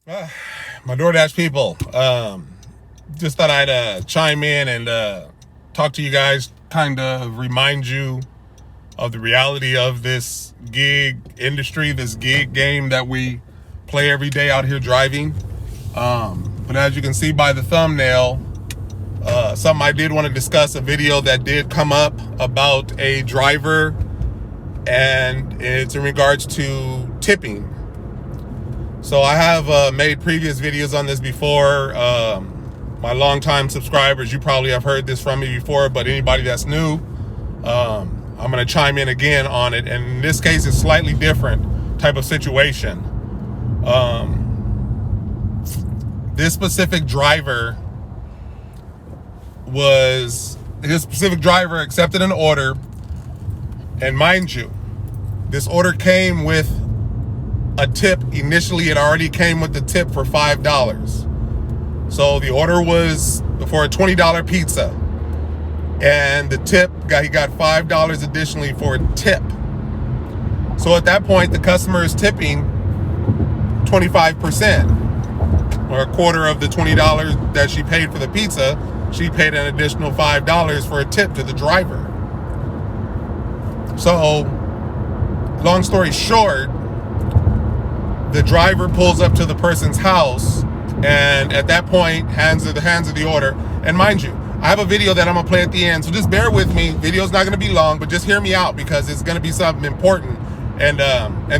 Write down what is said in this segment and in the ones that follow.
My DoorDash people, just thought I'd chime in and talk to you guys, kind of remind you of the reality of this gig industry, this gig game that we play every day out here driving. But as you can see by the thumbnail, something I did want to discuss, a video that did come up about a driver, and it's in regards to tipping. So I have made previous videos on this before. My longtime subscribers, you probably have heard this from me before, but anybody that's new, I'm going to chime in again on it. And in this case, it's slightly different type of situation. This specific driver accepted an order, and mind you, this order came with a tip. Initially, it already came with the tip for $5. So the order was for a $20 pizza, and the tip, he got $5 additionally for a tip. So at that point, the customer is tipping 25%, or a quarter of the $20 that she paid for the pizza. She paid an additional $5 for a tip to the driver. So, long story short, the driver pulls up to the person's house, and at that point, hands of the order. And mind you, I have a video that I'm gonna play at the end, so just bear with me. Video's not gonna be long, but just hear me out, because it's gonna be something important, and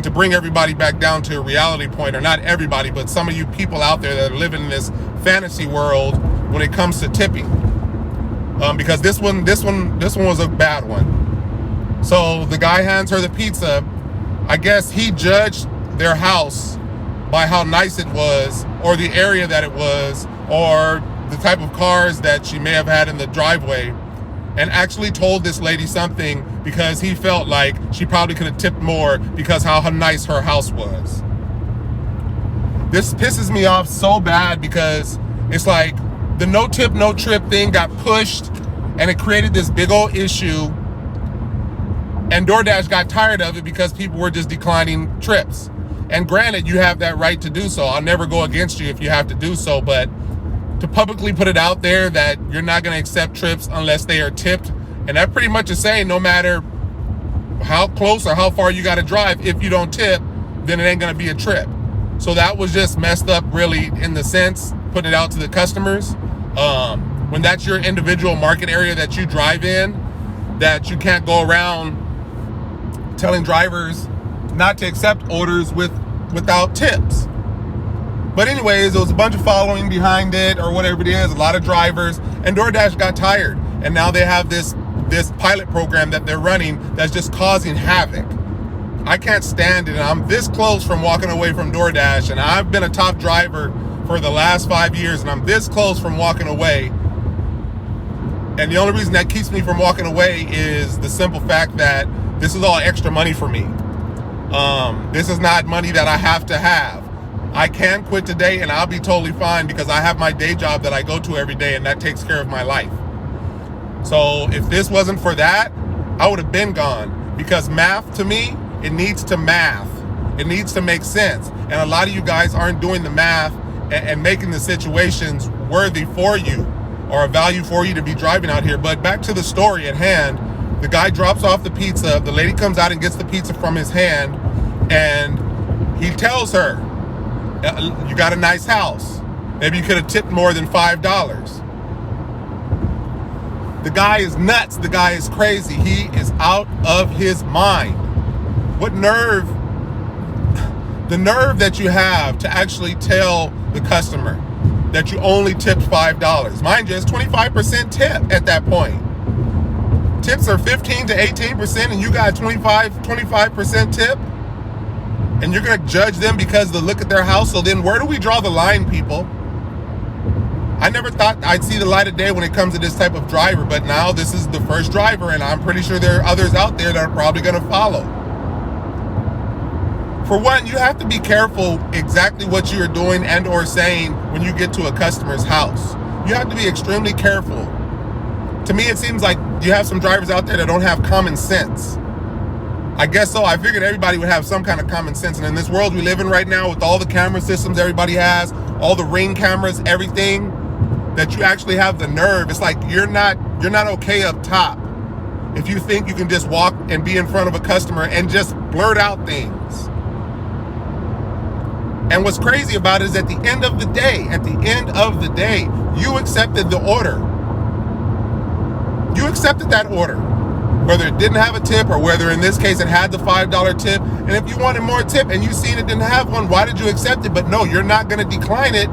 to bring everybody back down to a reality point, or not everybody, but some of you people out there that are living in this fantasy world when it comes to tipping. Because this one was a bad one. So the guy hands her the pizza. I guess he judged their house by how nice it was, or the area that it was, or the type of cars that she may have had in the driveway, and actually told this lady something because he felt like she probably could have tipped more because how nice her house was. This pisses me off so bad, because it's like the no tip, no trip thing got pushed, and it created this big old issue, and DoorDash got tired of it because people were just declining trips. And granted, you have that right to do so. I'll never go against you if you have to do so, but to publicly put it out there that you're not going to accept trips unless they are tipped, and that pretty much is saying no matter how close or how far you got to drive, if you don't tip, then it ain't going to be a trip. So that was just messed up, really, in the sense, putting it out to the customers. When that's your individual market area that you drive in, that you can't go around telling drivers not to accept orders without tips. But anyways, there was a bunch of following behind it, or whatever it is, a lot of drivers, and DoorDash got tired, and now they have this pilot program that they're running that's just causing havoc. I can't stand it, and I'm this close from walking away from DoorDash, and I've been a top driver for the last 5 years, and I'm this close from walking away. And the only reason that keeps me from walking away is the simple fact that this is all extra money for me. This is not money that I have to have. I can quit today and I'll be totally fine, because I have my day job that I go to every day, and that takes care of my life. So if this wasn't for that, I would have been gone, because math, to me, it needs to math. It needs to make sense. And a lot of you guys aren't doing the math and making the situations worthy for you, or a value for you to be driving out here. But back to the story at hand. The guy drops off the pizza. The lady comes out and gets the pizza from his hand, and he tells her, you got a nice house. Maybe you could have tipped more than $5. The guy is nuts. The guy is crazy. He is out of his mind. What nerve, the nerve that you have to actually tell the customer that you only tipped $5. Mind you, it's 25% tip at that point. Tips are 15 to 18%, and you got 25% tip, and you're going to judge them because of the look at their house. So then where do we draw the line, people? I never thought I'd see the light of day when it comes to this type of driver, but now this is the first driver, and I'm pretty sure there are others out there that are probably going to follow. For one, you have to be careful exactly what you're doing and or saying when you get to a customer's house. You have to be extremely careful. To me, it seems like you have some drivers out there that don't have common sense. I guess so. I figured everybody would have some kind of common sense. And in this world we live in right now, with all the camera systems everybody has, all the Ring cameras, everything, that you actually have the nerve. It's like you're not okay up top if you think you can just walk and be in front of a customer and just blurt out things. And what's crazy about it is at the end of the day, you accepted the order. You accepted that order, whether it didn't have a tip or whether in this case it had the $5 tip. And if you wanted more tip and you seen it didn't have one, why did you accept it? But no, you're not going to decline it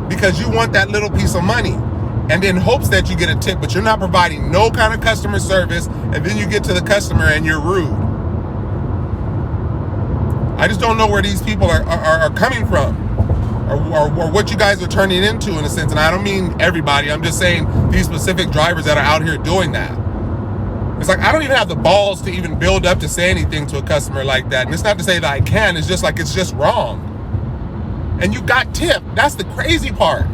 because you want that little piece of money, and in hopes that you get a tip, but you're not providing no kind of customer service, and then you get to the customer and you're rude. I just don't know where these people are coming from, or what you guys are turning into, in a sense. And I don't mean everybody. I'm just saying these specific drivers that are out here doing that. It's like I don't even have the balls to even build up to say anything to a customer like that. And it's not to say that I can. It's just like it's just wrong. And you got tipped. That's the crazy part.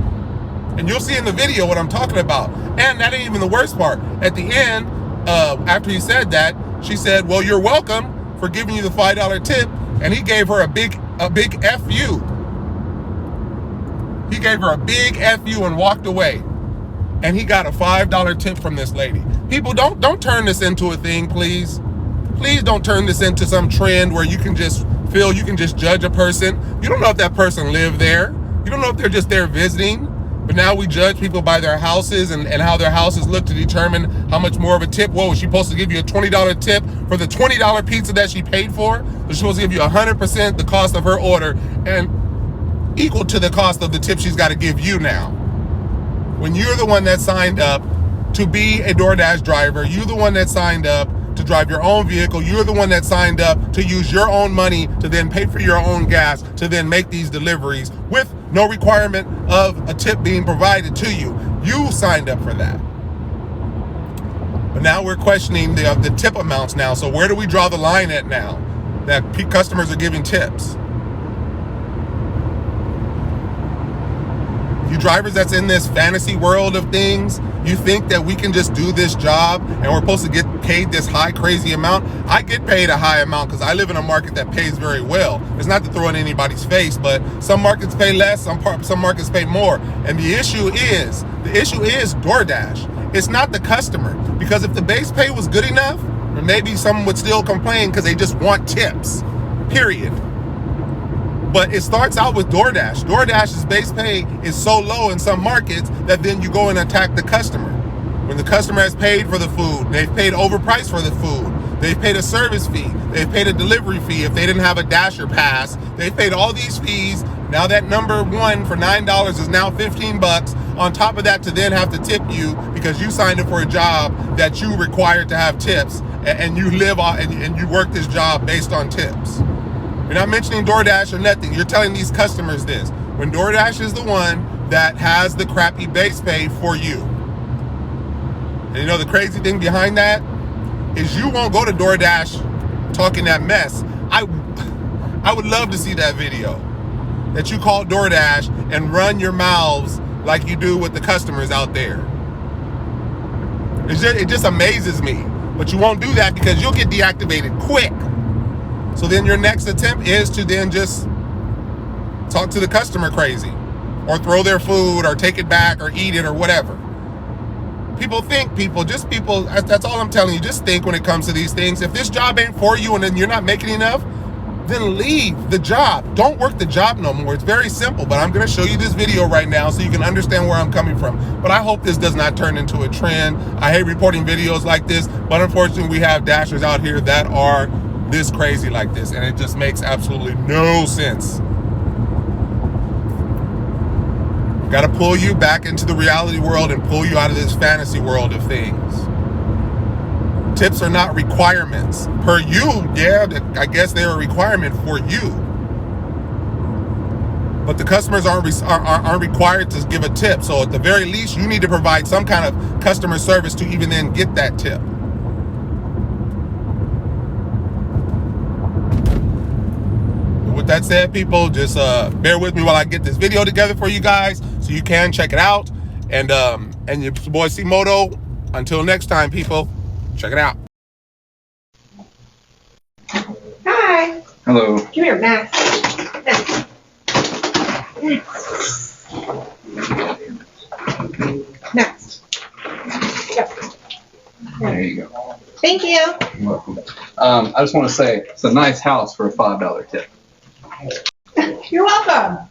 And you'll see in the video what I'm talking about. And that ain't even the worst part. At the end, after he said that, she said, well, you're welcome for giving you the $5 tip. And he gave her a big F you. He gave her a big F you and walked away. And he got a $5 tip from this lady. People, don't turn this into a thing, please. Please don't turn this into some trend where you can just feel you can just judge a person. You don't know if that person lived there. You don't know if they're just there visiting. But now we judge people by their houses and how their houses look to determine how much more of a tip. Whoa, was she supposed to give you a $20 tip for the $20 pizza that she paid for? She's supposed to give you 100% the cost of her order and equal to the cost of the tip she's got to give you now. When you're the one that signed up to be a DoorDash driver, you're the one that signed up to drive your own vehicle, you're the one that signed up to use your own money to then pay for your own gas, to then make these deliveries with no requirement of a tip being provided to you. You signed up for that. But now we're questioning the tip amounts now. So where do we draw the line at now that customers are giving tips? You drivers that's in this fantasy world of things, you think that we can just do this job and we're supposed to get paid this high, crazy amount? I get paid a high amount because I live in a market that pays very well. It's not to throw in anybody's face, but some markets pay less, some markets pay more. And the issue is DoorDash. It's not the customer. Because if the base pay was good enough, or maybe some would still complain because they just want tips, period. But it starts out with DoorDash. DoorDash's base pay is so low in some markets that then you go and attack the customer. When the customer has paid for the food, they've paid overpriced for the food, they've paid a service fee, they've paid a delivery fee if they didn't have a Dasher pass, they've paid all these fees. Now that number one for $9 is now $15. On top of that, to then have to tip you because you signed up for a job that you required to have tips, and you live on and you work this job based on tips. You're not mentioning DoorDash or nothing. You're telling these customers this. When DoorDash is the one that has the crappy base pay for you. And you know the crazy thing behind that is you won't go to DoorDash talking that mess. I would love to see that video that you call DoorDash and run your mouths like you do with the customers out there. It just amazes me. But you won't do that because you'll get deactivated quick. So then your next attempt is to then just talk to the customer crazy, or throw their food, or take it back, or eat it, or whatever. That's all I'm telling you. Just think when it comes to these things. If this job ain't for you and then you're not making enough, then leave the job. Don't work the job no more. It's very simple, but I'm going to show you this video right now so you can understand where I'm coming from. But I hope this does not turn into a trend. I hate reporting videos like this, but unfortunately we have dashers out here that are this crazy like this, and it just makes absolutely no sense. Got to pull you back into the reality world and pull you out of this fantasy world of things. Tips are not requirements per you. Yeah, I guess they're a requirement for you, but the customers aren't required to give a tip. So at the very least, you need to provide some kind of customer service to even then get that tip. With that said, people, just bear with me while I get this video together for you guys so you can check it out. And your boy C-Moto, until next time, people, check it out. Hello. Come here, Max. Max. There you go. Thank you. You're welcome. I just want to say it's a nice house for a $5 tip. You're welcome.